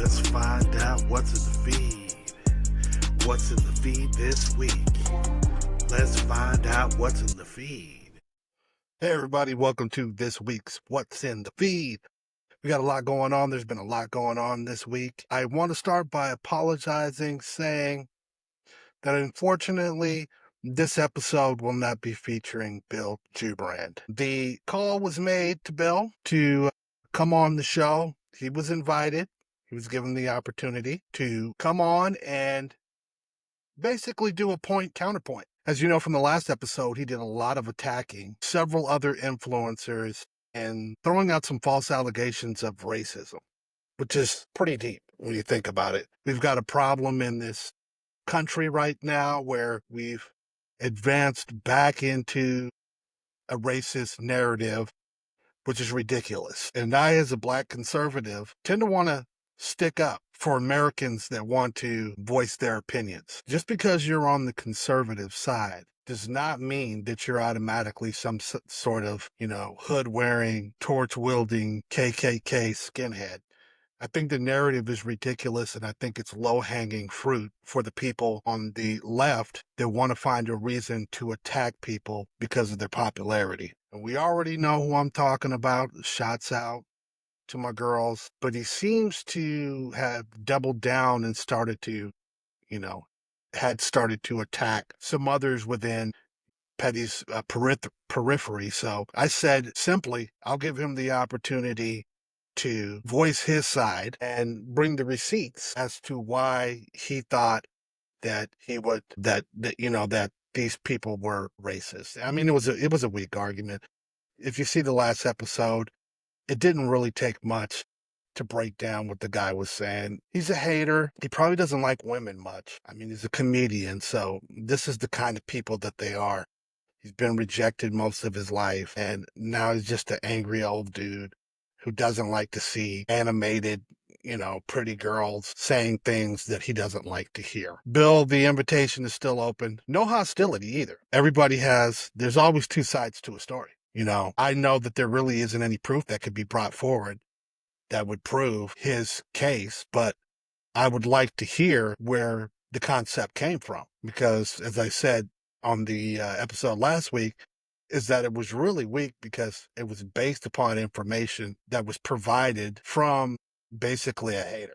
Let's find out what's in the feed. What's in the feed this week? Let's find out what's in the feed. Hey everybody, welcome to this week's What's in the Feed. We got a lot going on. There's been a lot going on this week. I want to start by apologizing, saying that unfortunately, this episode will not be featuring Bill Jubran. The call was made to Bill to come on the show. He was invited. He was given the opportunity to come on and basically do a counterpoint. As you know from the last episode, he did a lot of attacking several other influencers and throwing out some false allegations of racism, which is pretty deep when you think about it. We've got a problem in this country right now where we've advanced back into a racist narrative, which is ridiculous. And I, as a black conservative, tend to want to stick up for Americans that want to voice their opinions. Just because you're on the conservative side does not mean that you're automatically some sort of, hood-wearing, torch-wielding KKK skinhead. I think the narrative is ridiculous, and I think it's low-hanging fruit for the people on the left that want to find a reason to attack people because of their popularity. And we already know who I'm talking about. Shots out to my girls. But he seems to have doubled down and started to attack some others within Petty's periphery. So I said simply, I'll give him the opportunity to voice his side and bring the receipts as to why he thought that that these people were racist. I mean, it was a weak argument. If you see the last episode, it didn't really take much to break down what the guy was saying. He's a hater. He probably doesn't like women much. I mean, he's a comedian, so this is the kind of people that they are. He's been rejected most of his life, and now he's just an angry old dude who doesn't like to see animated, pretty girls saying things that he doesn't like to hear. Bill, the invitation is still open. No hostility either. There's always two sides to a story. I know that there really isn't any proof that could be brought forward that would prove his case, but I would like to hear where the concept came from, because as I said on the episode last week, is that it was really weak because it was based upon information that was provided from basically a hater.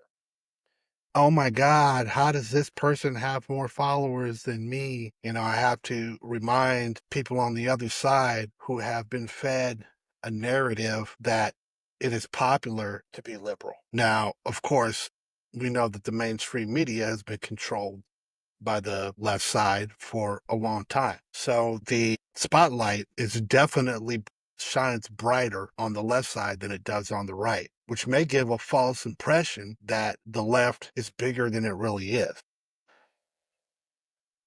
Oh my God, how does this person have more followers than me? I have to remind people on the other side who have been fed a narrative that it is popular to be liberal. Now, of course, we know that the mainstream media has been controlled by the left side for a long time. So the spotlight is definitely shines brighter on the left side than it does on the right, which may give a false impression that the left is bigger than it really is.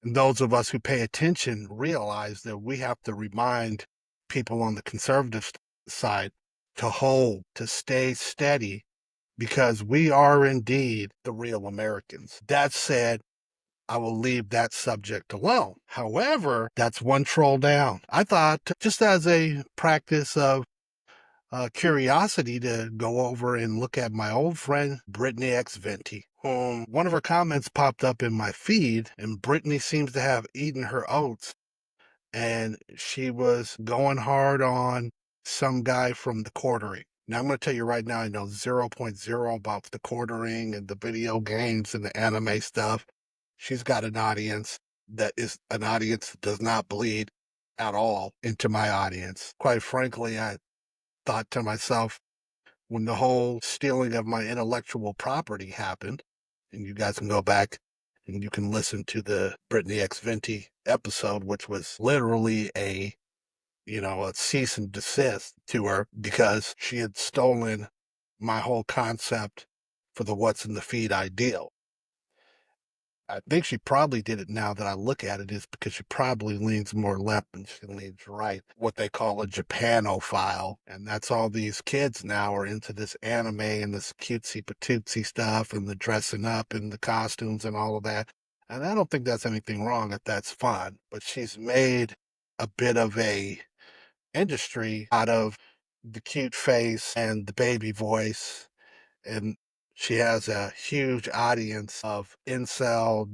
And those of us who pay attention realize that we have to remind people on the conservative side to stay steady, because we are indeed the real Americans. That said, I will leave that subject alone. However, that's one troll down. I thought, just as a practice of curiosity, to go over and look at my old friend, Britany Venti, whom one of her comments popped up in my feed, and Britany seems to have eaten her oats, and she was going hard on some guy from the quartering. Now, I'm going to tell you right now, I know 0.0 about the quartering and the video games and the anime stuff. She's got an audience that does not bleed at all into my audience. Quite frankly, I thought to myself, when the whole stealing of my intellectual property happened, and you guys can go back and you can listen to the Britany Venti episode, which was literally a cease and desist to her because she had stolen my whole concept for the What's in the Feed ideal. I think she probably did it, now that I look at it, is because she probably leans more left than she leans right. What they call a Japanophile. And that's all these kids now are into, this anime and this cutesy patootsy stuff and the dressing up and the costumes and all of that. And I don't think that's anything wrong if that's fun. But she's made a bit of a industry out of the cute face and the baby voice and She has a huge audience of incel,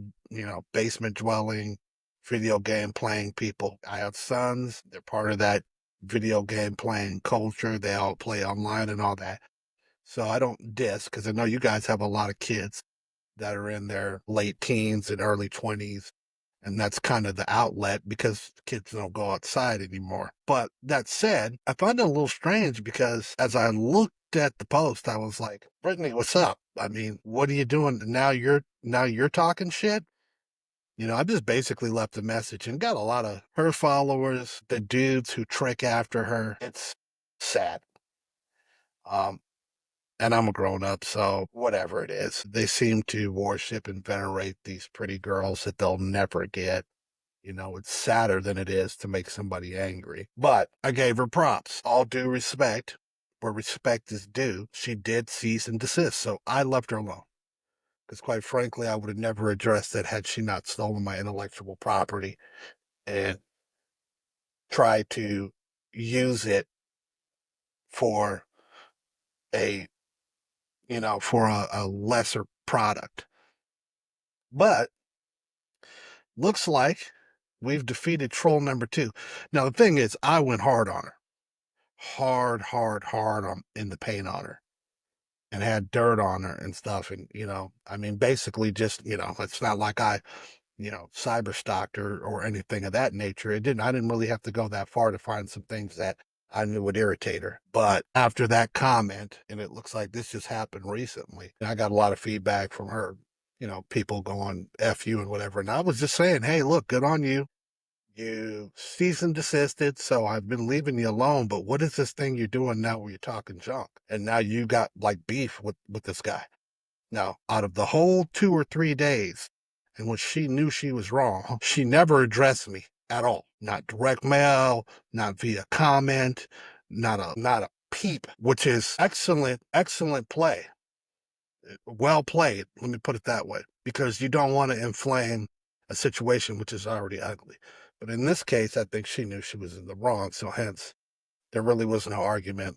basement dwelling, video game playing people. I have sons, they're part of that video game playing culture. They all play online and all that. So I don't diss because I know you guys have a lot of kids that are in their late teens and early 20s. And that's kind of the outlet because kids don't go outside anymore. But that said, I find it a little strange because as I looked at the post, I was like, Britany, what's up? I mean, what are you doing? Now you're talking shit? I just basically left a message and got a lot of her followers, the dudes who trick after her. It's sad. Um, and I'm a grown up, so whatever it is, they seem to worship and venerate these pretty girls that they'll never get. It's sadder than it is to make somebody angry. But I gave her props. All due respect, where respect is due, she did cease and desist. So I left her alone. Because quite frankly, I would have never addressed it had she not stolen my intellectual property and tried to use it for a, for a lesser product. But looks like we've defeated troll number two. Now, the thing is, I went hard on her. Hard, hard, hard on in the paint on her and had dirt on her and stuff. And, I mean, basically just, it's not like I, cyber stalked her or anything of that nature. I didn't really have to go that far to find some things that I knew would irritate her. But after that comment, and it looks like this just happened recently, I got a lot of feedback from her, people going F you and whatever. And I was just saying, hey, look, good on you. You cease and desisted, so I've been leaving you alone. But what is this thing you're doing now where you're talking junk? And now you got like beef with this guy. Now, out of the whole 2 or 3 days in which she knew she was wrong, she never addressed me at all. Not direct mail, not via comment, not a peep, which is excellent, excellent play. Well played, let me put it that way, because you don't want to inflame a situation which is already ugly. But in this case, I think she knew she was in the wrong, so hence there really was no argument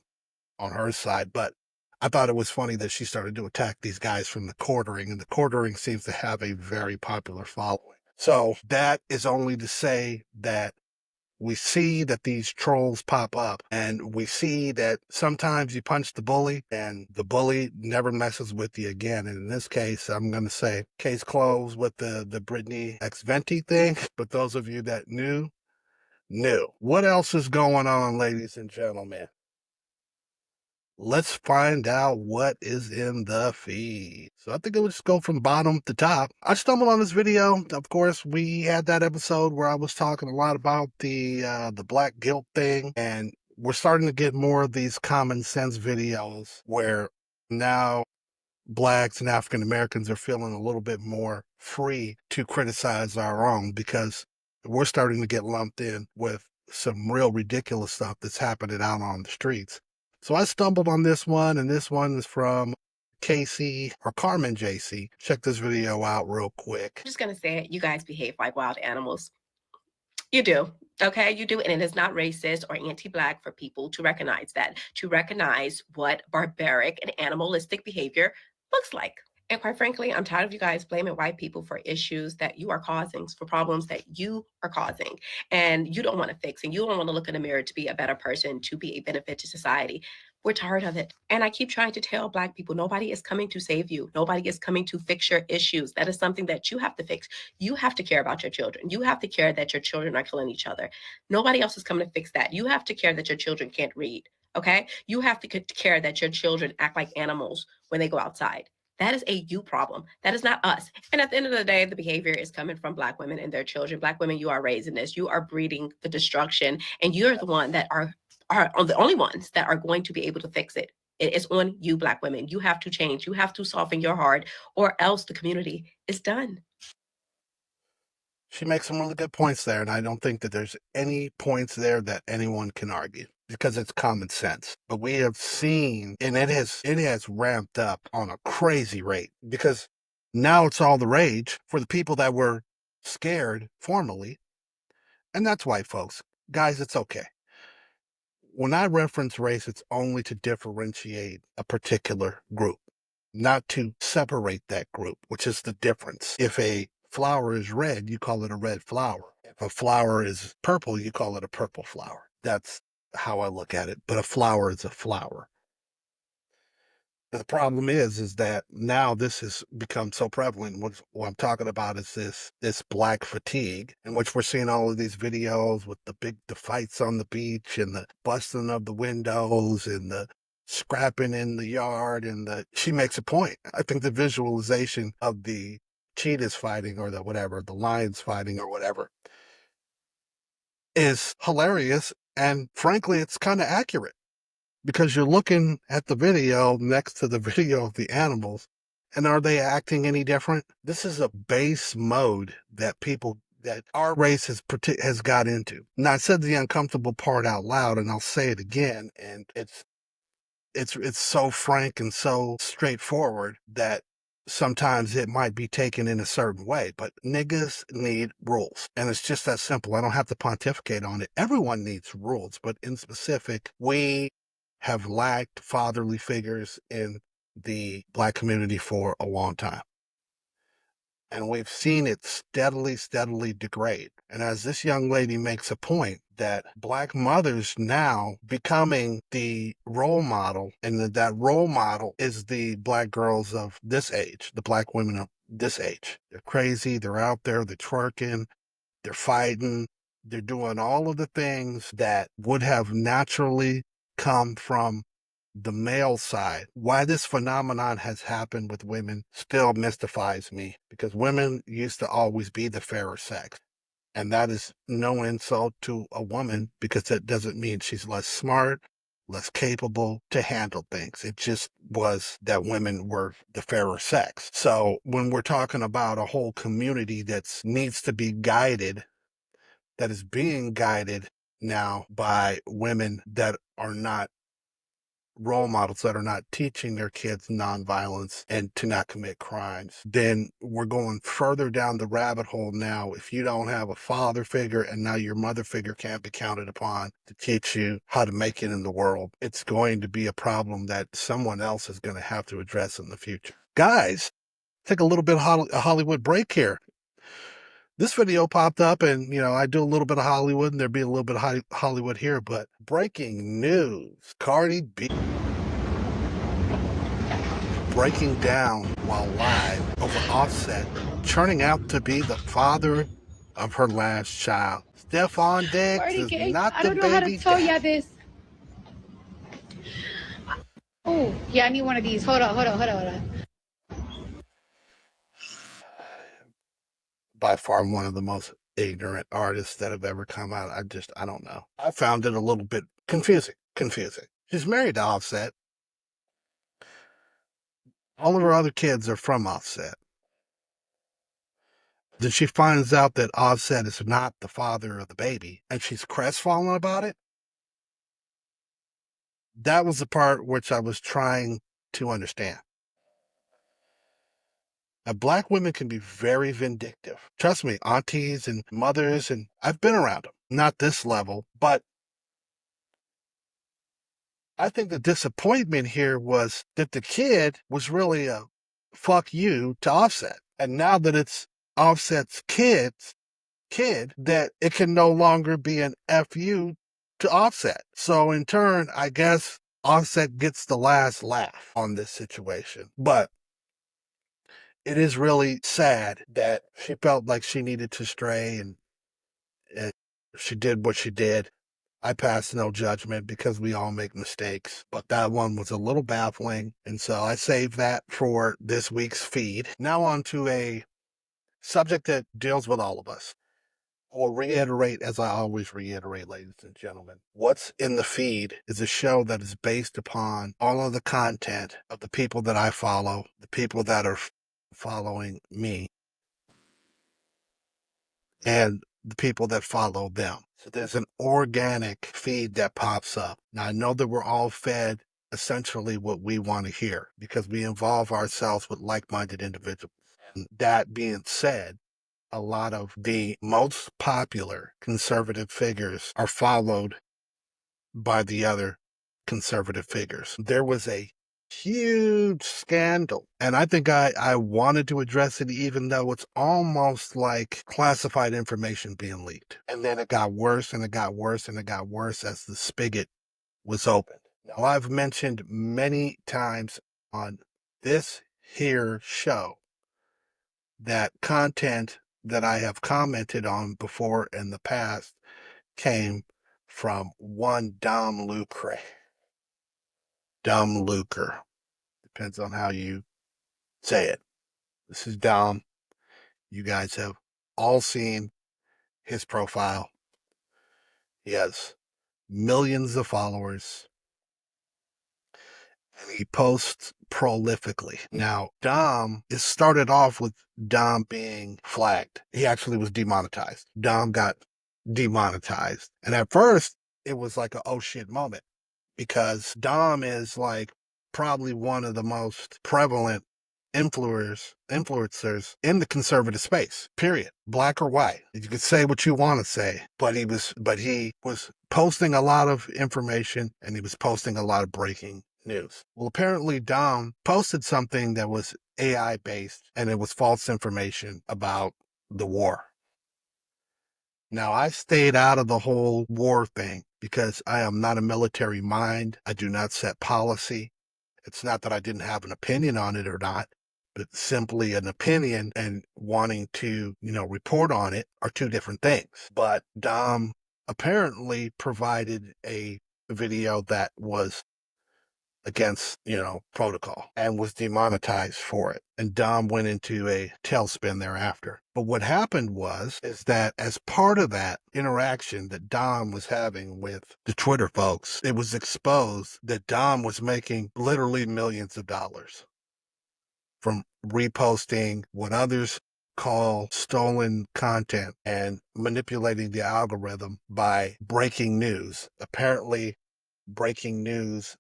on her side. But I thought it was funny that she started to attack these guys from the quartering, and the quartering seems to have a very popular following. So that is only to say that we see that these trolls pop up, and we see that sometimes you punch the bully and the bully never messes with you again. And in this case, I'm going to say case closed with the Britany Venti thing. But those of you that knew. What else is going on, ladies and gentlemen? Let's find out what is in the feed. So I think it would just go from bottom to top. I stumbled on this video. Of course, we had that episode where I was talking a lot about the black guilt thing, and we're starting to get more of these common sense videos where now blacks and African Americans are feeling a little bit more free to criticize our own, because we're starting to get lumped in with some real ridiculous stuff that's happening out on the streets. So I stumbled on this one, and this one is from Casey or Carmen JC. Check this video out real quick. I'm just going to say it. You guys behave like wild animals. You do. Okay, you do. And it is not racist or anti Black for people to recognize that, to recognize what barbaric and animalistic behavior looks like. And quite frankly, I'm tired of you guys blaming white people for issues that you are causing, for problems that you are causing, and you don't want to fix, and you don't want to look in the mirror to be a better person, to be a benefit to society. We're tired of it. And I keep trying to tell Black people, nobody is coming to save you. Nobody is coming to fix your issues. That is something that you have to fix. You have to care about your children. You have to care that your children are killing each other. Nobody else is coming to fix that. You have to care that your children can't read. Okay? You have to care that your children act like animals when they go outside. That is a you problem. That is not us. And at the end of the day, the behavior is coming from Black women and their children. Black women, you are raising this. You are breeding the destruction, and you're the one that are the only ones that are going to be able to fix it. It is on you, Black women. You have to change. You have to soften your heart, or else the community is done. She makes some really good points there, and I don't think that there's any points there that anyone can argue, because it's common sense. But we have seen, and it has ramped up on a crazy rate, because now it's all the rage for the people that were scared formerly, and that's white folks. Guys, it's okay. When I reference race, it's only to differentiate a particular group. not to separate that group, which is the difference. If a flower is red, you call it a red flower. If a flower is purple, you call it a purple flower. That's how I look at it. But a flower is a flower. The problem is that now this has become so prevalent. What I'm talking about is this black fatigue, in which we're seeing all of these videos with the fights on the beach and the busting of the windows and the scrapping in the yard and she makes a point. I think the visualization of the cheetahs fighting or the lions fighting or whatever is hilarious, and frankly it's kind of accurate, because you're looking at the video next to the video of the animals, and are they acting any different? This is a base mode that our race has got into. Now, I said the uncomfortable part out loud, and I'll say it again, and it's so frank and so straightforward that sometimes it might be taken in a certain way, but niggas need rules. And it's just that simple. I don't have to pontificate on it. Everyone needs rules, but in specific, we have lacked fatherly figures in the Black community for a long time. And we've seen it steadily degrade. And as this young lady makes a point, that Black mothers now becoming the role model, and that role model is the Black girls of this age, the Black women of this age. They're crazy, they're out there, they're twerking, they're fighting, they're doing all of the things that would have naturally come from the male side. Why this phenomenon has happened with women still mystifies me, because women used to always be the fairer sex. And that is no insult to a woman, because that doesn't mean she's less smart, less capable to handle things. It just was that women were the fairer sex. So when we're talking about a whole community that needs to be guided, that is being guided now by women that are not role models, that are not teaching their kids nonviolence and to not commit crimes, then we're going further down the rabbit hole now. If you don't have a father figure, and now your mother figure can't be counted upon to teach you how to make it in the world, it's going to be a problem that someone else is going to have to address in the future. Guys, take a little bit of a Hollywood break here. This video popped up, and I do a little bit of Hollywood, and there'd be a little bit of Hollywood here, but breaking news: Cardi B breaking down while live over Offset turning out to be the father of her last child. Stephon Diggs is not the baby daddy. I don't know how to tell you this. Oh, yeah, I need one of these. Hold on. By far one of the most ignorant artists that have ever come out. I don't know. I found it a little bit confusing. She's married to Offset. All of her other kids are from Offset. Then she finds out that Offset is not the father of the baby, and she's crestfallen about it. That was the part which I was trying to understand. Now, Black women can be very vindictive. Trust me, aunties and mothers, and I've been around them. Not this level, but I think the disappointment here was that the kid was really a fuck you to Offset. And now that it's Offset's kid, that it can no longer be an FU to Offset. So in turn, I guess Offset gets the last laugh on this situation. But it is really sad that she felt like she needed to stray, and she did what she did. I pass no judgment, because we all make mistakes, but that one was a little baffling, and so I saved that for this week's feed. Now on to a subject that deals with all of us. I'll reiterate, as I always reiterate, ladies and gentlemen, what's in the feed is a show that is based upon all of the content of the people that I follow, the people that are following me, and the people that follow them. So there's an organic feed that pops up. Now, I know that we're all fed essentially what we want to hear, because we involve ourselves with like-minded individuals. And that being said, a lot of the most popular conservative figures are followed by the other conservative figures. There was a huge scandal. And I think I wanted to address it, even though it's almost like classified information being leaked. And then it got worse and it got worse and it got worse as the spigot was opened. Now, I've mentioned many times on this here show that content that I have commented on before in the past came from one Dom Lucre. Dom Lucre. Depends on how you say it. This is Dom. You guys have all seen his profile. He has millions of followers and he posts prolifically. Now, Dom, it started off with Dom being flagged. He actually was demonetized. Dom got demonetized. And at first, it was like a oh shit moment because Dom is like probably one of the most prevalent influencers in the conservative space, period. Black or white. You could say what you want to say, but he was posting a lot of information and he was posting a lot of breaking news. Well, apparently Dom posted something that was AI based and it was false information about the war. Now, I stayed out of the whole war thing because I am not a military mind. I do not set policy. It's not that I didn't have an opinion on it or not, but simply an opinion and wanting to, report on it are two different things. But Dom apparently provided a video that was against, protocol and was demonetized for it. And Dom went into a tailspin thereafter. But what happened is that as part of that interaction that Dom was having with the Twitter folks, it was exposed that Dom was making literally millions of dollars from reposting what others call stolen content and manipulating the algorithm by breaking news. Apparently, breaking news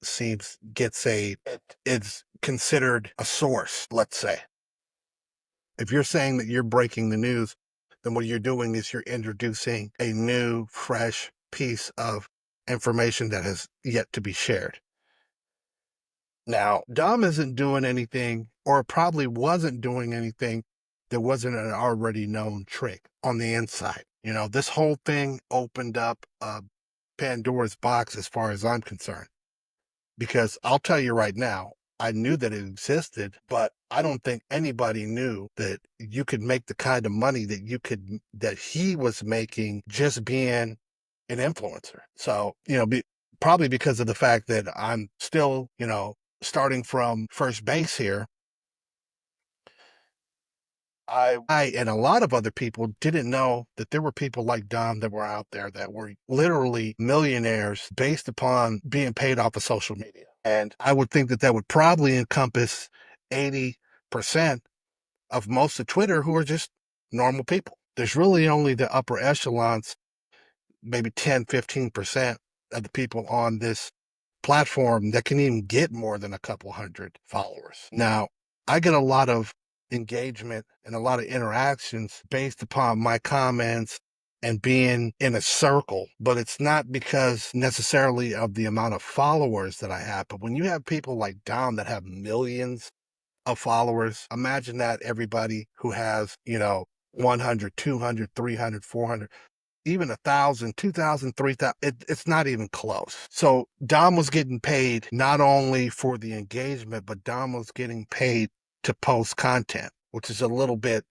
it's considered a source, let's say. If you're saying that you're breaking the news, then what you're doing is you're introducing a new, fresh piece of information that has yet to be shared. Now, Dom isn't doing anything, or probably wasn't doing anything that wasn't an already known trick on the inside. This whole thing opened up Pandora's box as far as I'm concerned. Because I'll tell you right now, I knew that it existed, but I don't think anybody knew that you could make the kind of money that he was making just being an influencer. So, probably because of the fact that I'm still, starting from first base here, I and a lot of other people didn't know that there were people like Dom that were out there that were literally millionaires based upon being paid off of social media. And I would think that would probably encompass 80% of most of Twitter who are just normal people. There's really only the upper echelons, maybe 10, 15% of the people on this platform that can even get more than a couple hundred followers. Now, I get a lot of engagement and a lot of interactions based upon my comments and being in a circle, but it's not because necessarily of the amount of followers that I have. But when you have people like Dom that have millions of followers, imagine that everybody who has, 100, 200, 300, 400, even 1,000, 2,000, 3,000, it's not even close. So Dom was getting paid not only for the engagement, but Dom was getting paid to post content, which is a little bit,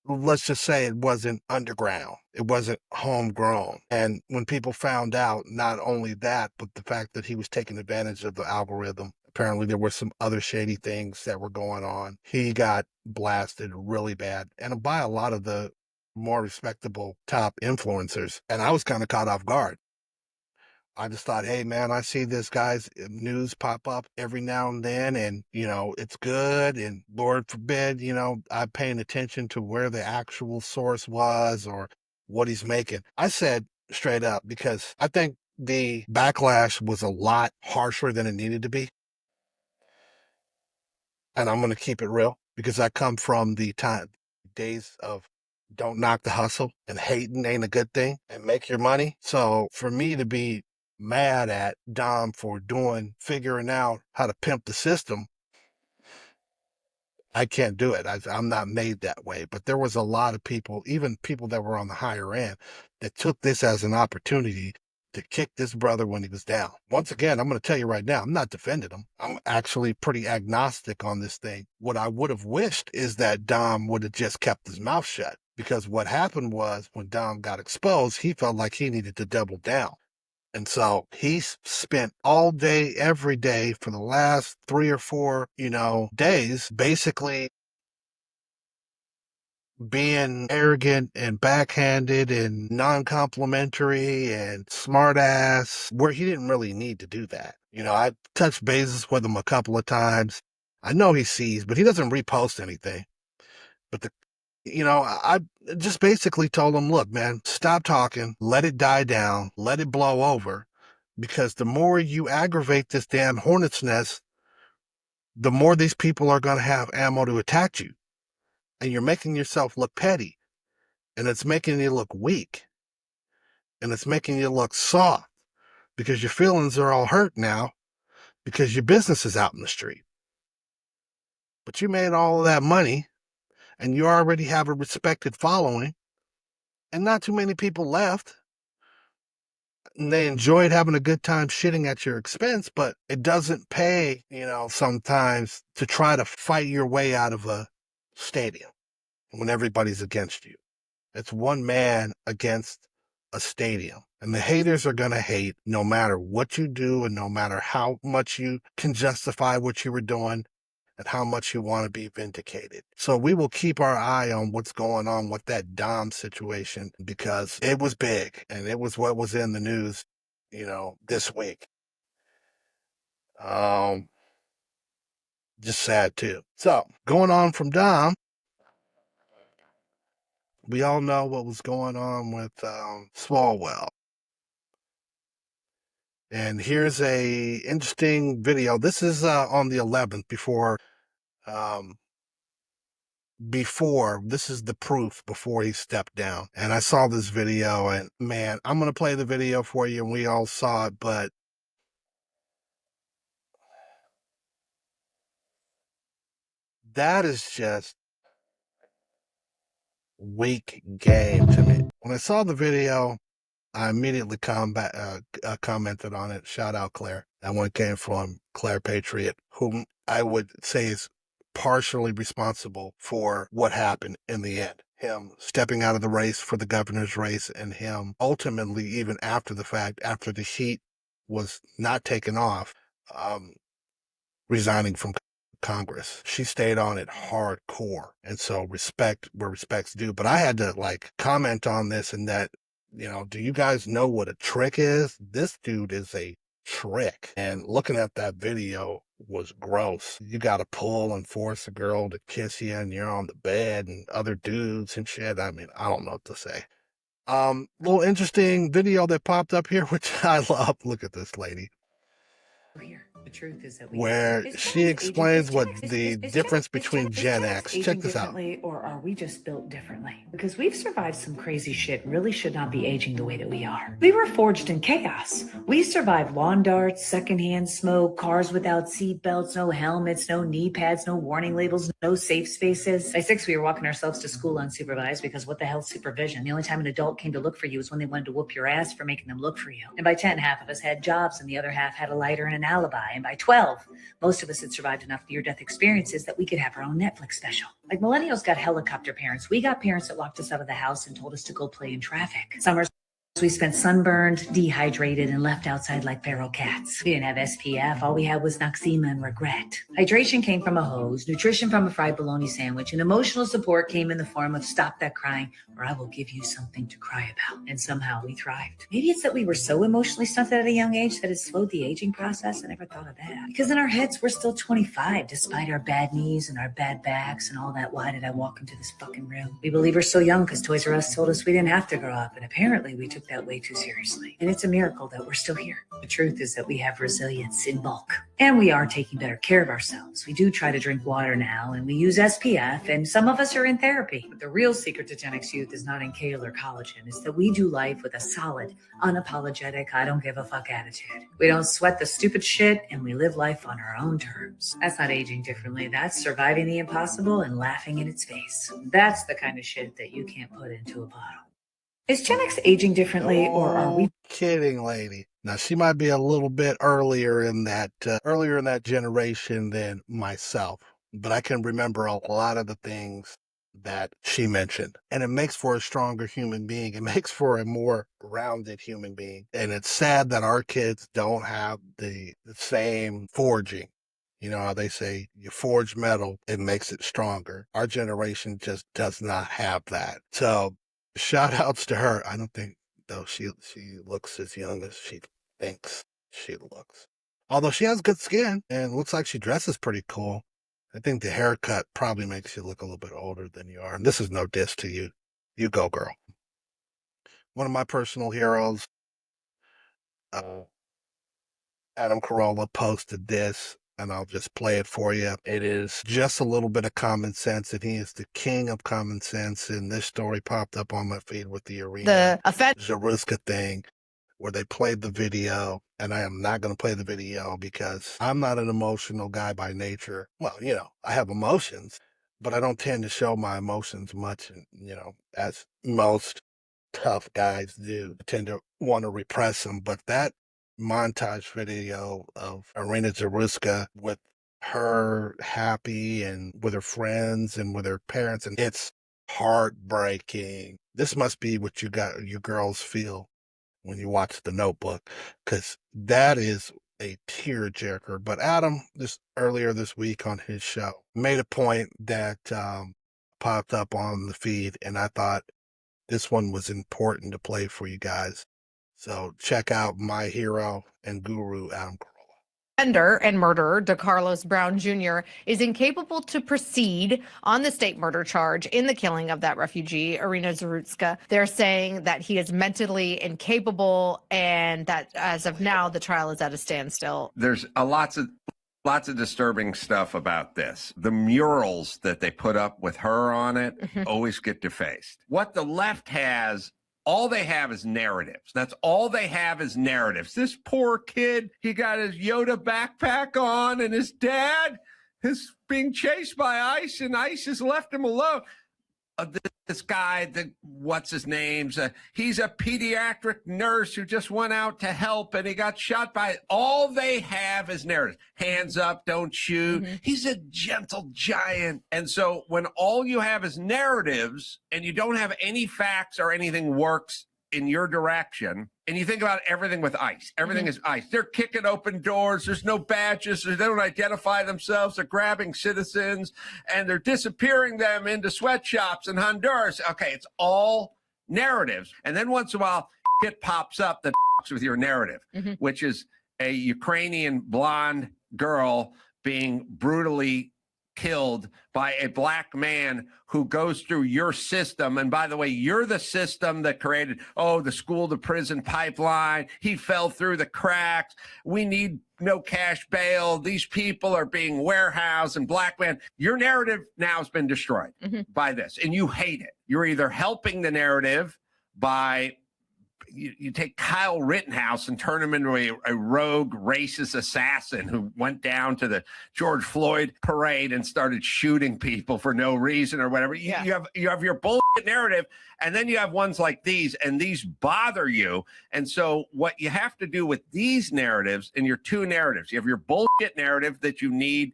let's just say it wasn't underground. It wasn't homegrown. And when people found out, not only that, but the fact that he was taking advantage of the algorithm, apparently there were some other shady things that were going on. He got blasted really bad, and by a lot of the more respectable top influencers. And I was kind of caught off guard. I just thought, hey, man, I see this guy's news pop up every now and then, and, it's good. And Lord forbid, I'm paying attention to where the actual source was or what he's making. I said straight up, because I think the backlash was a lot harsher than it needed to be. And I'm going to keep it real because I come from the days of don't knock the hustle and hating ain't a good thing and make your money. So for me to be mad at Dom for figuring out how to pimp the system. I can't do it. I'm not made that way. But there was a lot of people, even people that were on the higher end, that took this as an opportunity to kick this brother when he was down. Once again, I'm going to tell you right now, I'm not defending him. I'm actually pretty agnostic on this thing. What I would have wished is that Dom would have just kept his mouth shut, because what happened was when Dom got exposed, he felt like he needed to double down. And so he spent all day, every day for the last 3 or 4, days, basically being arrogant and backhanded and non-complimentary and smart ass, where he didn't really need to do that. I touched bases with him a couple of times. I know he sees, but he doesn't repost anything. But I just basically told him, look, man, stop talking, let it die down, let it blow over. Because the more you aggravate this damn hornet's nest, the more these people are going to have ammo to attack you. And you're making yourself look petty. And it's making you look weak. And it's making you look soft. Because your feelings are all hurt now. Because your business is out in the street. But you made all of that money. And you already have a respected following. And not too many people left. And they enjoyed having a good time shitting at your expense, but it doesn't pay, sometimes to try to fight your way out of a stadium when everybody's against you. It's one man against a stadium. And the haters are going to hate no matter what you do and no matter how much you can justify what you were doing and how much you want to be vindicated. So we will keep our eye on what's going on with that Dom situation, because it was big and it was what was in the news, this week. Just sad too. So going on from Dom, we all know what was going on with Swalwell. And here's a interesting video. This is on the 11th before this is the proof before he stepped down. And I saw this video, and man, I'm going to play the video for you, and we all saw it, but that is just weak game to me. When I saw the video, I immediately commented on it. Shout out Claire. That one came from Claire Patriot, whom I would say is partially responsible for what happened in the end. Him stepping out of the race for the governor's race, and him ultimately, even after the fact, after the heat was not taken off, resigning from Congress. She stayed on it hardcore. And so respect where respect's due. But I had to comment on this, and that, do you guys know what a trick is? This dude is a trick. And looking at that video was gross. You got to pull and force a girl to kiss you, and you're on the bed and other dudes and shit. I mean, I don't know what to say. Little interesting video that popped up here, which I love. Look at this lady. The truth is that where she explains what the difference between Gen X. Check this out. Or are we just built differently? Because we've survived some crazy shit, really should not be aging the way that we are. We were forged in chaos. We survived lawn darts, secondhand smoke, cars without seat belts, no helmets, no knee pads, no warning labels, no safe spaces. By 6, we were walking ourselves to school unsupervised, because what the hell's supervision? The only time an adult came to look for you was when they wanted to whoop your ass for making them look for you. And by 10, half of us had jobs and the other half had a lighter and an alibi. And by 12, most of us had survived enough near-death experiences that we could have our own Netflix special. Like millennials got helicopter parents. We got parents that locked us out of the house and told us to go play in traffic. Summers we spent sunburned, dehydrated, and left outside like feral cats. We didn't have SPF. All we had was Noxema and regret. Hydration came from a hose, nutrition from a fried bologna sandwich, and emotional support came in the form of stop that crying, or I will give you something to cry about. And somehow we thrived. Maybe it's that we were so emotionally stunted at a young age that it slowed the aging process. I never thought of that. Because in our heads, we're still 25, despite our bad knees and our bad backs and all that. Why did I walk into this fucking room? We believe we're so young because Toys R Us told us we didn't have to grow up. And apparently we took that way too seriously. And it's a miracle that we're still here. The truth is that we have resilience in bulk. And we are taking better care of ourselves. We do try to drink water now, and we use SPF, and some of us are in therapy. But the real secret to Gen X youth is not in kale or collagen. It's that we do life with a solid, unapologetic, I don't give a fuck attitude. We don't sweat the stupid shit, and we live life on our own terms. That's not aging differently. That's surviving the impossible and laughing in its face. That's the kind of shit that you can't put into a bottle. Is Gen X aging differently, or are we kidding, lady? Now she might be a little bit earlier in that generation than myself, but I can remember a lot of the things that she mentioned, and it makes for a stronger human being. It makes for a more rounded human being, and it's sad that our kids don't have the same forging. You know how they say you forge metal, it makes it stronger. Our generation just does not have that. So shout outs to her. I don't think, though, she looks as young as she thinks she looks. Although she has good skin and looks like she dresses pretty cool. I think the haircut probably makes you look a little bit older than you are. And this is no diss to you. You go, girl. One of my personal heroes, Adam Carolla, posted this, and I'll just play it for you. It is just a little bit of common sense, and he is the king of common sense. And this story popped up on my feed with the Arena Zaruska thing, where they played the video, and I am not going to play the video because I'm not an emotional guy by nature. Well, you know, I have emotions, but I don't tend to show my emotions much, you know, as most tough guys do. I tend to want to repress them, but that montage video of Irina Zaruska with her happy and with her friends and with her parents, and it's heartbreaking. This must be what you girls feel when you watch The Notebook, because that is a tearjerker. But Adam, earlier this week on his show, made a point that popped up on the feed, and I thought this one was important to play for you guys. So check out my hero and guru, Adam Carolla. Offender and murderer DeCarlos Brown Jr. is incapable to proceed on the state murder charge in the killing of that refugee, Irina Zarutska. They're saying that he is mentally incapable and that as of now, the trial is at a standstill. There's lots of disturbing stuff about this. The murals that they put up with her on it always get defaced. What the left has, all they have is narratives. That's all they have is narratives. This poor kid, he got his Yoda backpack on, and his dad is being chased by ICE, and ICE has left him alone. This guy, what's his name? He's a pediatric nurse who just went out to help, and he got shot by. All they have is narratives. Hands up, don't shoot. He's a gentle giant. And so when all you have is narratives and you don't have any facts or anything works in your direction, and you think about everything with ICE. Everything is ICE. They're kicking open doors. There's no badges. They don't identify themselves. They're grabbing citizens, and they're disappearing them into sweatshops in Honduras. Okay, it's all narratives. And then once in a while, it pops up that with your narrative, which is a Ukrainian blonde girl being brutally killed by a black man who goes through your system. And by the way, you're the system that created, the school to prison pipeline. He fell through the cracks. We need no cash bail. These people are being warehoused and black men. Your narrative now has been destroyed by this, and you hate it. You're either helping the narrative by you take Kyle Rittenhouse and turn him into a rogue racist assassin who went down to the George Floyd parade and started shooting people for no reason or whatever. You have your bullshit narrative, and then you have ones like these, and these bother you. And so what you have to do with these narratives, and your two narratives, you have your bullshit narrative that you need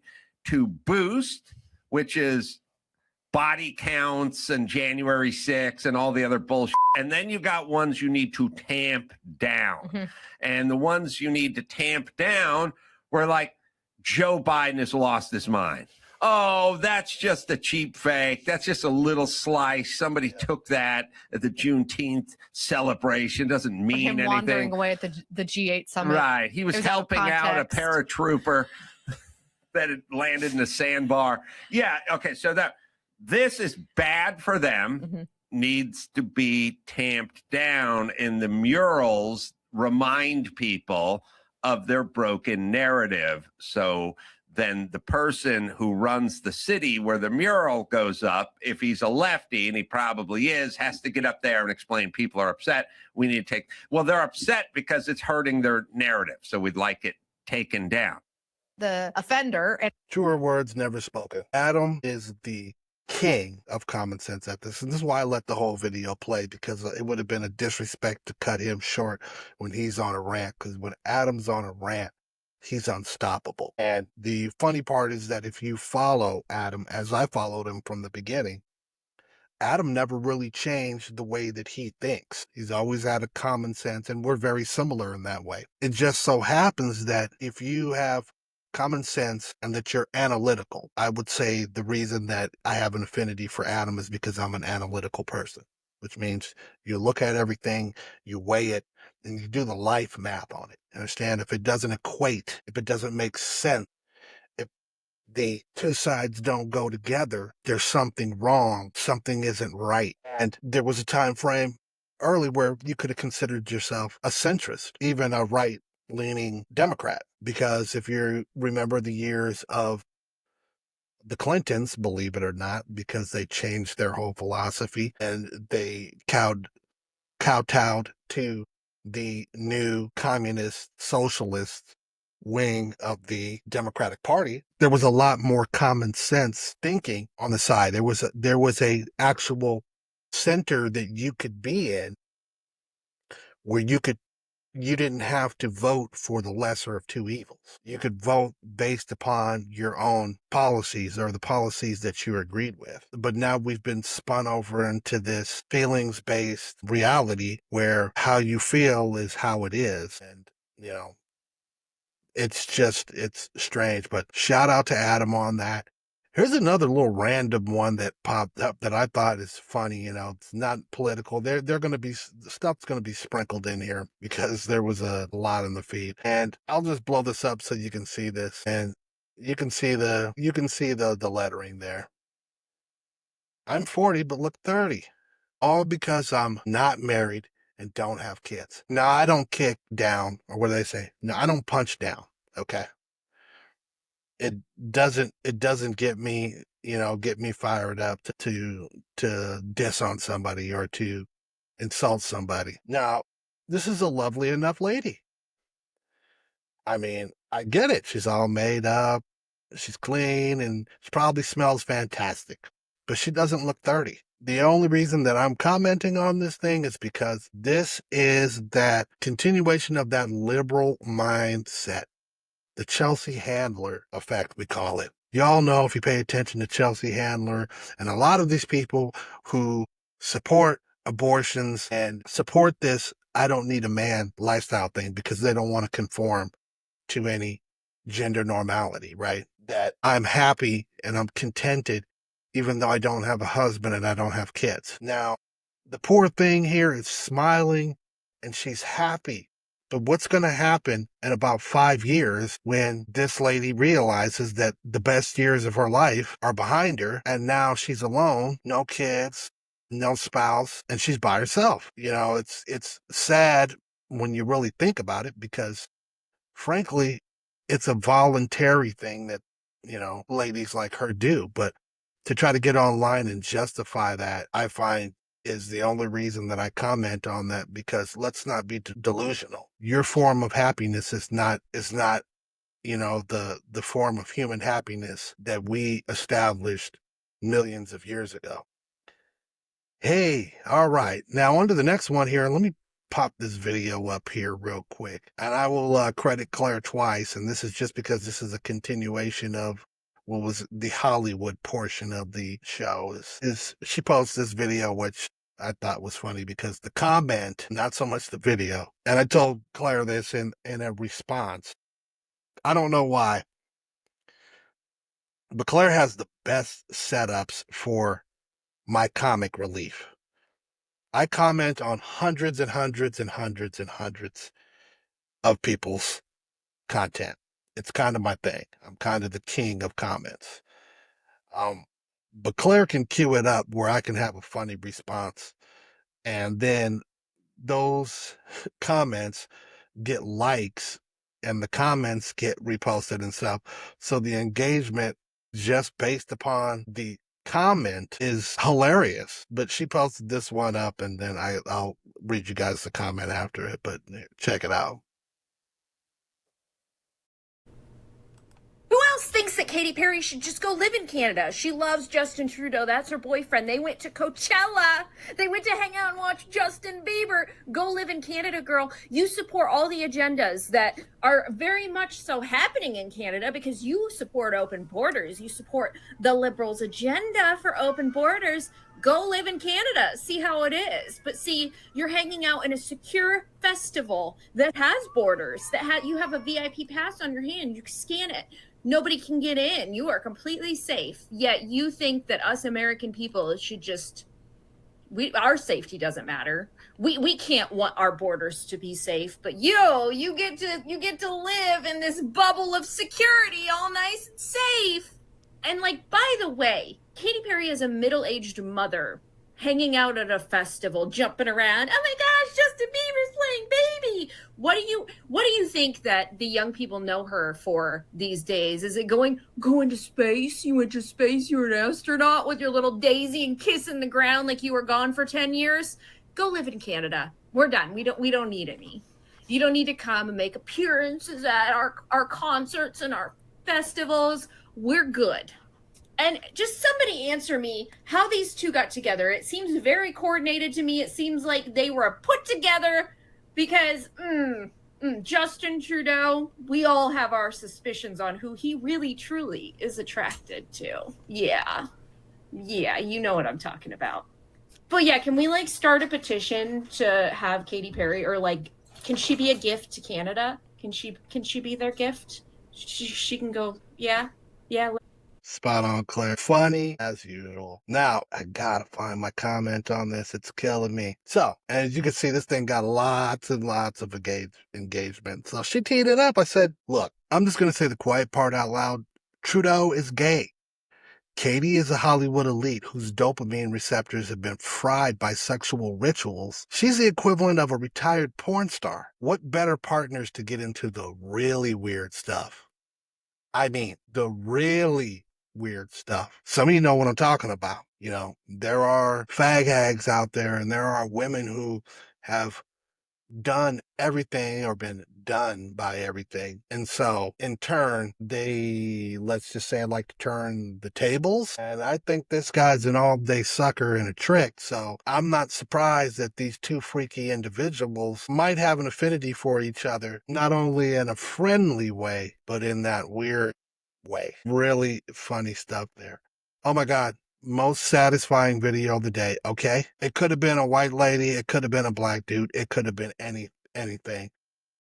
to boost, which is body counts and January 6th and all the other bullshit. And then you got ones you need to tamp down. And the ones you need to tamp down were like, Joe Biden has lost his mind. Oh, that's just a cheap fake. That's just a little slice. Somebody took that at the Juneteenth celebration. Doesn't mean anything. Wandering away at the G8 summit. Right. He was helping out a paratrooper that had landed in a sandbar. Yeah. Okay. So this is bad for them. needs to be tamped down, and the murals remind people of their broken narrative. So then the person who runs the city where the mural goes up, if he's a lefty, and he probably is, has to get up there and explain people are upset. We need to take, well, they're upset because it's hurting their narrative. So we'd like it taken down. The offender, and Truer words never spoken. Adam is the king of common sense at this. And this is why I let the whole video play, because it would have been a disrespect to cut him short when he's on a rant. Because when Adam's on a rant, he's unstoppable. And the funny part is that if you follow Adam, as I followed him from the beginning, Adam never really changed the way that he thinks. He's always had a common sense, and we're very similar in that way. It just so happens that if you have common sense and that you're analytical, I would say the reason that I have an affinity for Adam is because I'm an analytical person, which means you look at everything, you weigh it, and you do the life math on it. Understand? If it doesn't equate, if it doesn't make sense, if the two sides don't go together, there's something wrong, something isn't right. And there was a time frame early where you could have considered yourself a centrist, even a right-leaning Democrat, because if you remember the years of the Clintons, believe it or not, because they changed their whole philosophy and they kowtowed to the new communist socialist wing of the Democratic Party, there was a lot more common sense thinking on the side. There was a actual center that you could be in where you didn't have to vote for the lesser of two evils. You could vote based upon your own policies or the policies that you agreed with. But now we've been spun over into this feelings-based reality where how you feel is how it is. And, it's strange. But shout out to Adam on that. Here's another little random one that popped up that I thought is funny. It's not political. They're going to be, stuff's going to be sprinkled in here because there was a lot in the feed. And I'll just blow this up so you can see this, and you can see the lettering there. I'm 40 but look 30. All because I'm not married and don't have kids. Now, I don't kick down, or what do they say? No, I don't punch down. Okay. It doesn't get me fired up to diss on somebody or to insult somebody. Now, this is a lovely enough lady. I mean, I get it. She's all made up, she's clean, and she probably smells fantastic, but she doesn't look 30. The only reason that I'm commenting on this thing is because this is that continuation of that liberal mindset. The Chelsea Handler effect, we call it. Y'all know, if you pay attention to Chelsea Handler and a lot of these people who support abortions and support this I don't need a man lifestyle thing because they don't want to conform to any gender normality, right? That I'm happy and I'm contented even though I don't have a husband and I don't have kids. Now, the poor thing here is smiling and she's happy. But what's going to happen in about 5 years when this lady realizes that the best years of her life are behind her and now she's alone, no kids, no spouse, and she's by herself? It's sad when you really think about it because, frankly, it's a voluntary thing that, ladies like her do. But to try to get online and justify that, I find is the only reason that I comment on that, because let's not be delusional. Your form of happiness is not, the form of human happiness that we established millions of years ago. Hey, all right. Now on to the next one here. Let me pop this video up here real quick. And I will credit Claire twice. And this is just because this is a continuation of what was the Hollywood portion of the show. Is she posts this video, which I thought was funny because the comment, not so much the video. And I told Claire this in a response. I don't know why, but Claire has the best setups for my comic relief. I comment on hundreds and hundreds and hundreds and hundreds of people's content. It's kind of my thing. I'm kind of the king of comments. But Claire can cue it up where I can have a funny response. And then those comments get likes and the comments get reposted and stuff. So the engagement just based upon the comment is hilarious. But she posted this one up and then I'll read you guys the comment after it, but check it out. Who else thinks that Katy Perry should just go live in Canada? She loves Justin Trudeau. That's her boyfriend. They went to Coachella. They went to hang out and watch Justin Bieber. Go live in Canada, girl. You support all the agendas that are very much so happening in Canada because you support open borders. You support the Liberals' agenda for open borders. Go live in Canada. See how it is. But see, you're hanging out in a secure festival that has borders, that you have a VIP pass on your hand. You can scan it. Nobody can get in. You are completely safe. Yet you think that us American people should just, our safety doesn't matter. We can't want our borders to be safe, but you get to live in this bubble of security, all nice and safe. And like, by the way, Katy Perry is a middle-aged mother hanging out at a festival, jumping around. Oh my gosh, Justin Bieber's playing Baby. What do you think that the young people know her for these days? Is it going to space? You went to space, you're an astronaut with your little daisy and kissing the ground like you were gone for 10 years? Go live in Canada. We're done. We don't need any. You don't need to come and make appearances at our concerts and our festivals. We're good. And just somebody answer me how these two got together. It seems very coordinated to me. It seems like they were put together because Justin Trudeau, we all have our suspicions on who he really truly is attracted to. Yeah, you know what I'm talking about. But yeah, can we like start a petition to have Katy Perry, or like, can she be a gift to Canada? Can she be their gift? She can go, yeah. Spot on, Claire. Funny as usual. Now, I gotta find my comment on this. It's killing me. So, as you can see, this thing got lots and lots of engagement. So she teed it up. I said, look, I'm just gonna say the quiet part out loud. Trudeau is gay. Katie is a Hollywood elite whose dopamine receptors have been fried by sexual rituals. She's the equivalent of a retired porn star. What better partners to get into the really weird stuff? I mean, the really weird stuff. Some of you know what I'm talking about. You know, there are fag hags out there and there are women who have done everything or been done by everything. And so in turn, they, let's just say, like to turn the tables. And I think this guy's an all-day sucker and a trick. So I'm not surprised that these two freaky individuals might have an affinity for each other, not only in a friendly way, but in that weird way. Really funny stuff there. Oh my God. Most satisfying video of the day. Okay. It could have been a white lady. It could have been a black dude. It could have been anything,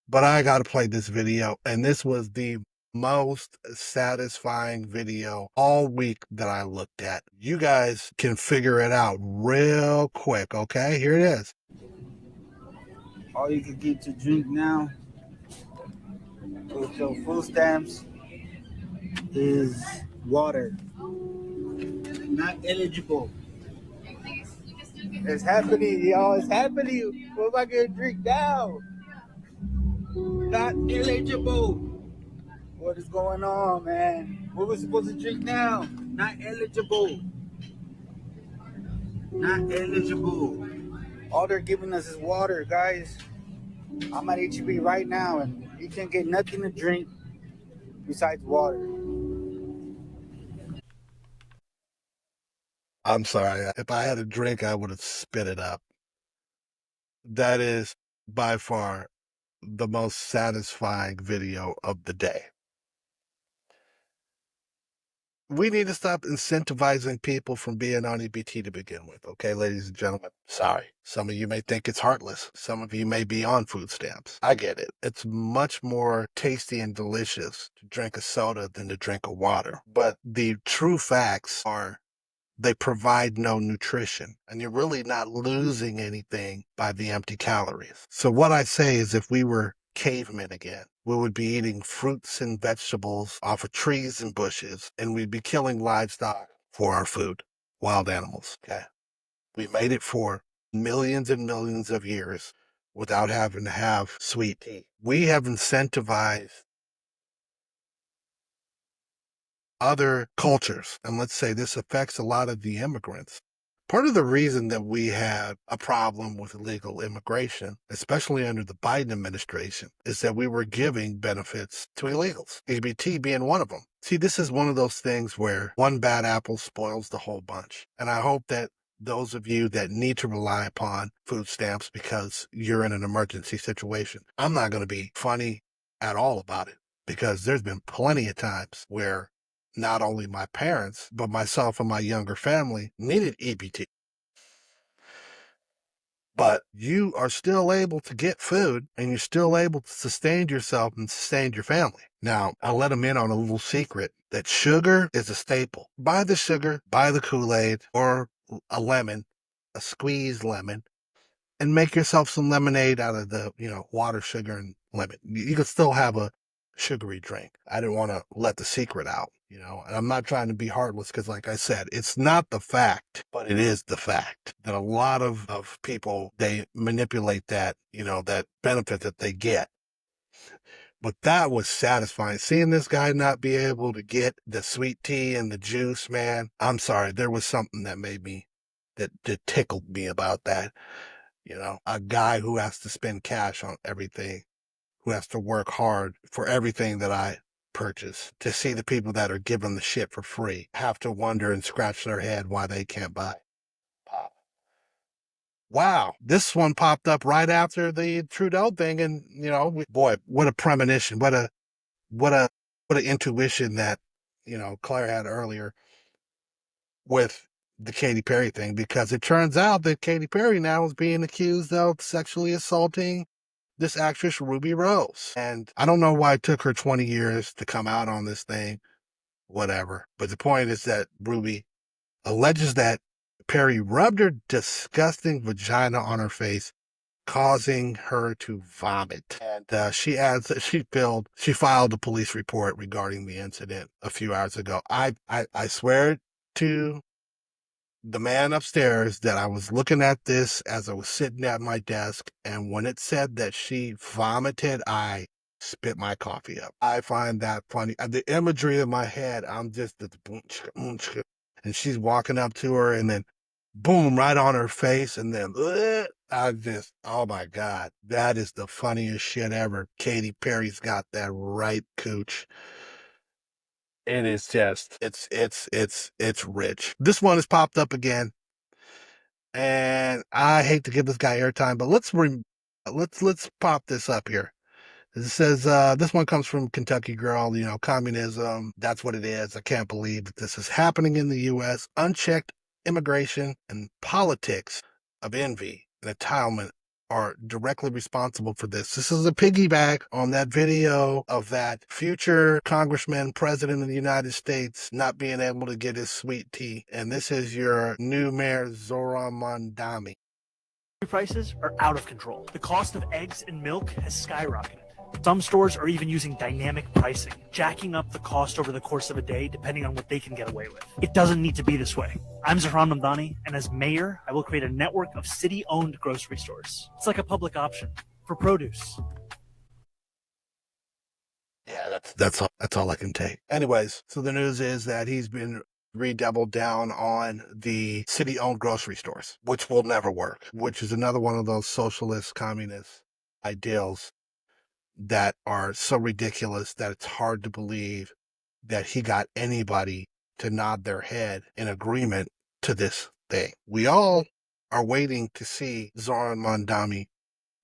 but I got to play this video. And this was the most satisfying video all week that I looked at. You guys can figure it out real quick. Okay. Here it is. All you can get to drink now with your food stamps is water. Not eligible. It's happening, y'all. It's happening. What am I gonna drink now? Not eligible. What is going on, man? What was supposed to drink now? Not eligible. Not eligible. All they're giving us is water, guys. I'm at HEB right now, and you can't get nothing to drink besides water. I'm sorry. If I had a drink, I would have spit it up. That is by far the most satisfying video of the day. We need to stop incentivizing people from being on EBT to begin with. Okay, ladies and gentlemen, sorry. Some of you may think it's heartless. Some of you may be on food stamps. I get it. It's much more tasty and delicious to drink a soda than to drink a water. But the true facts are they provide no nutrition, and you're really not losing anything by the empty calories. So what I say is, if we were cavemen again, we would be eating fruits and vegetables off of trees and bushes, and we'd be killing livestock for our food, wild animals. Okay. We made it for millions and millions of years without having to have sweet tea. We have incentivized other cultures, and let's say this affects a lot of the immigrants. Part of the reason that we had a problem with illegal immigration, especially under the Biden administration, is that we were giving benefits to illegals, EBT being one of them. See, this is one of those things where one bad apple spoils the whole bunch. And I hope that those of you that need to rely upon food stamps because you're in an emergency situation, I'm not going to be funny at all about it, because there's been plenty of times where not only my parents, but myself and my younger family needed EBT. But you are still able to get food and you're still able to sustain yourself and sustain your family. Now, I'll let them in on a little secret that sugar is a staple. Buy the sugar, buy the Kool-Aid or a lemon, a squeezed lemon, and make yourself some lemonade out of the, water, sugar, and lemon. You can still have a sugary drink. I didn't want to let the secret out, and I'm not trying to be heartless because, like I said, it's not the fact, but it is the fact that a lot of people, they manipulate that, that benefit that they get. But that was satisfying. Seeing this guy not be able to get the sweet tea and the juice, man, I'm sorry. There was something that that tickled me about that. A guy who has to spend cash on everything, who has to work hard for everything that I purchase, to see the people that are given the shit for free have to wonder and scratch their head why they can't buy. Pop. Wow. This one popped up right after the Trudeau thing. And, boy, what a premonition. What a intuition that, Claire had earlier with the Katy Perry thing, because it turns out that Katy Perry now is being accused of sexually assaulting this actress Ruby Rose. And I don't know why it took her 20 years to come out on this thing, whatever. But the point is that Ruby alleges that Perry rubbed her disgusting vagina on her face, causing her to vomit. And she adds that she filed a police report regarding the incident a few hours ago. I swear to the man upstairs that I was looking at this as I was sitting at my desk, and when it said that she vomited, I spit my coffee up. I find that funny. The imagery in my head, I'm just the boom, chicka, boom, chicka, and she's walking up to her, and then boom, right on her face, and then oh my God, that is the funniest shit ever. Katy Perry's got that right cooch. It is just, it's rich. This one has popped up again, and I hate to give this guy airtime, but let's pop this up here. It says, this one comes from Kentucky Girl, communism, that's what it is. I can't believe that this is happening in the U.S. Unchecked immigration and politics of envy and entitlement are directly responsible for this. This is a piggyback on that video of that future congressman, president of the United States, not being able to get his sweet tea. And this is your new mayor, Zoran Mondani. Prices are out of control. The cost of eggs and milk has skyrocketed. Some stores are even using dynamic pricing, jacking up the cost over the course of a day depending on what they can get away with. It doesn't need to be this way. I'm Zohran Mamdani, and as mayor, I will create a network of city-owned grocery stores. It's like a public option for produce. Yeah, that's all I can take. Anyways, so the news is that he's been redoubled down on the city-owned grocery stores, which will never work, which is another one of those socialist, communist ideals that are so ridiculous that it's hard to believe that he got anybody to nod their head in agreement to this thing. We all are waiting to see Zoran Mondani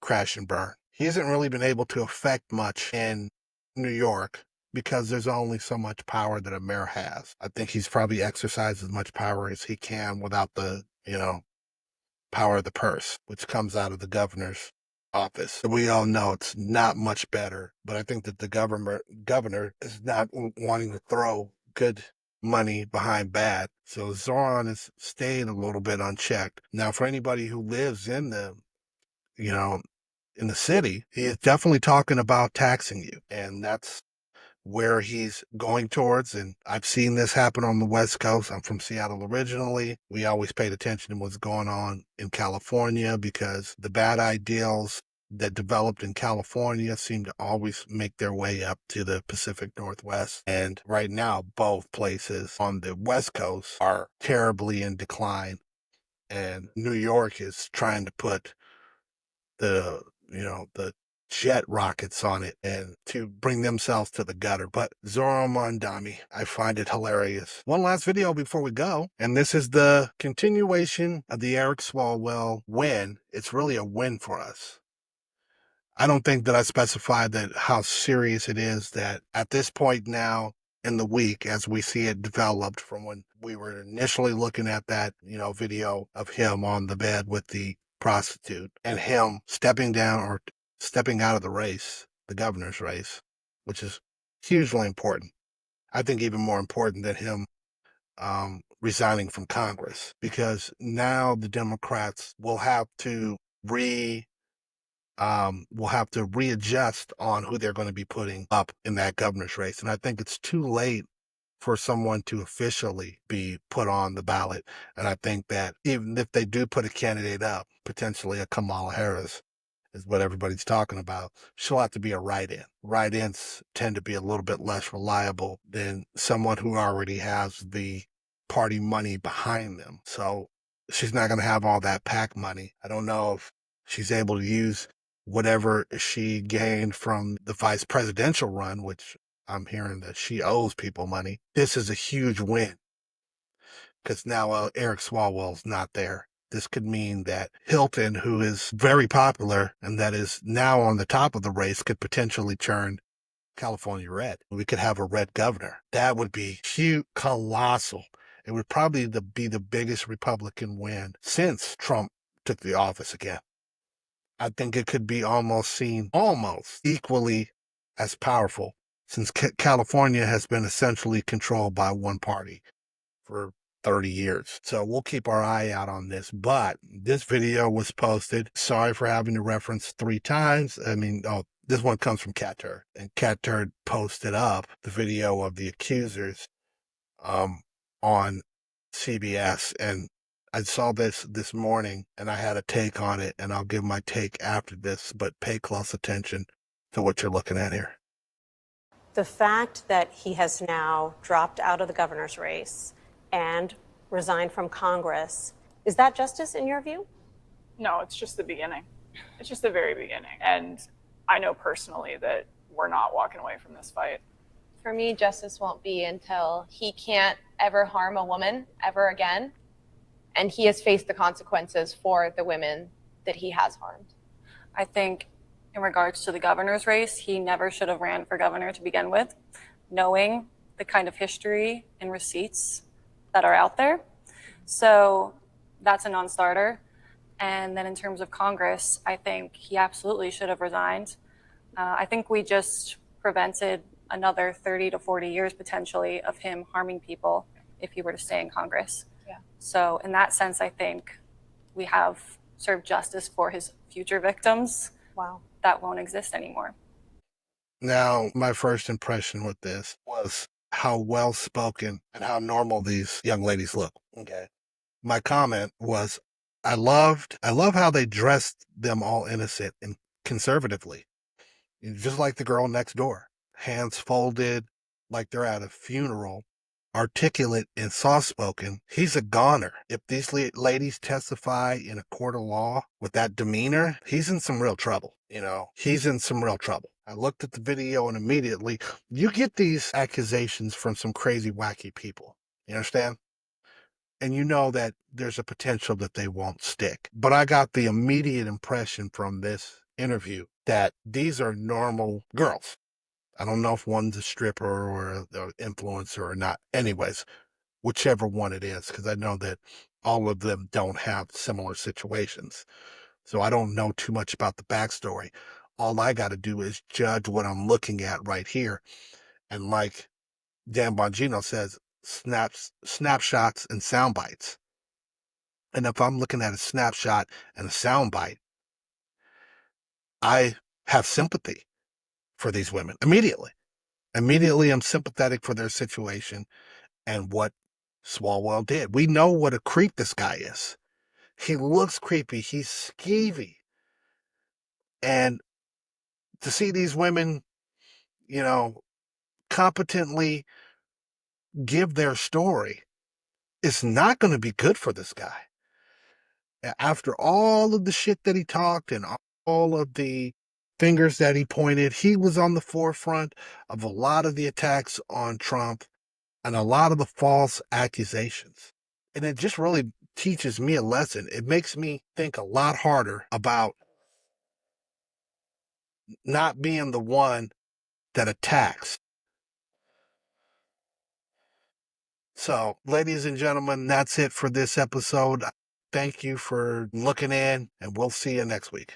crash and burn. He hasn't really been able to affect much in New York because there's only so much power that a mayor has. I think he's probably exercised as much power as he can without the, power of the purse, which comes out of the governor's office. We all know it's not much better, but I think that the governor is not wanting to throw good money behind bad. So Zoran is staying a little bit unchecked. Now, for anybody who lives in the, in the city, he is definitely talking about taxing you. And that's where he's going towards. And I've seen this happen on the West Coast. I'm from Seattle originally. We always paid attention to what's going on in California because the bad ideals that developed in California seem to always make their way up to the Pacific Northwest. And right now, both places on the West Coast are terribly in decline. And New York is trying to put the jet rockets on it and to bring themselves to the gutter. But Zoro Mondami, I find it hilarious. One last video before we go, and this is the continuation of the Eric Swalwell win. It's really a win for us. I don't think that I specified that how serious it is that at this point now in the week, as we see it developed from when we were initially looking at that, video of him on the bed with the prostitute and him stepping down or stepping out of the race, the governor's race, which is hugely important. I think even more important than him resigning from Congress, because now the Democrats will have to readjust on who they're going to be putting up in that governor's race. And I think it's too late for someone to officially be put on the ballot. And I think that even if they do put a candidate up, potentially a Kamala Harris is what everybody's talking about, she'll have to be a write-in. Write-ins tend to be a little bit less reliable than someone who already has the party money behind them. So she's not going to have all that PAC money. I don't know if she's able to use whatever she gained from the vice presidential run, which I'm hearing that she owes people money. This is a huge win because now Eric Swalwell's not there. This could mean that Hilton, who is very popular and that is now on the top of the race, could potentially turn California red. We could have a red governor. That would be huge, colossal. It would probably be the biggest Republican win since Trump took the office again. I think it could be almost seen almost equally as powerful since California has been essentially controlled by one party for 30 years. So we'll keep our eye out on this. But this video was posted. Sorry for having to reference 3 times. This one comes from Cat Turd. And Cat Turd posted up the video of the accusers on CBS. And I saw this morning and I had a take on it, and I'll give my take after this, but pay close attention to what you're looking at here. The fact that he has now dropped out of the governor's race and resigned from Congress, is that justice in your view? No, it's just the beginning. It's just the very beginning. And I know personally that we're not walking away from this fight. For me, justice won't be until he can't ever harm a woman ever again. And he has faced the consequences for the women that he has harmed. I think in regards to the governor's race, he never should have ran for governor to begin with, knowing the kind of history and receipts that are out there. So that's a non-starter. And then in terms of Congress, I think he absolutely should have resigned. I think we just prevented another 30 to 40 years potentially of him harming people if he were to stay in Congress. Yeah. So in that sense, I think we have served justice for his future victims. Wow. That won't exist anymore. Now, my first impression with this was how well-spoken and how normal these young ladies look. Okay. My comment was, I love how they dressed them all innocent and conservatively. Just like the girl next door. Hands folded, like they're at a funeral. Articulate and soft-spoken. He's a goner. If these ladies testify in a court of law with that demeanor, he's in some real trouble. He's in some real trouble. I looked at the video and immediately, you get these accusations from some crazy, wacky people. You understand? And you know that there's a potential that they won't stick. But I got the immediate impression from this interview that these are normal girls. I don't know if one's a stripper or an influencer or not. Anyways, whichever one it is, because I know that all of them don't have similar situations. So I don't know too much about the backstory. All I got to do is judge what I'm looking at right here. And like Dan Bongino says, snapshots and sound bites. And if I'm looking at a snapshot and a sound bite, I have sympathy for these women immediately. Immediately, I'm sympathetic for their situation and what Swalwell did. We know what a creep this guy is. He looks creepy. He's skeevy. And to see these women, competently give their story, it's not going to be good for this guy. After all of the shit that he talked and all of the fingers that he pointed, he was on the forefront of a lot of the attacks on Trump and a lot of the false accusations. And it just really teaches me a lesson. It makes me think a lot harder about not being the one that attacks. So, ladies and gentlemen, that's it for this episode. Thank you for looking in, and we'll see you next week.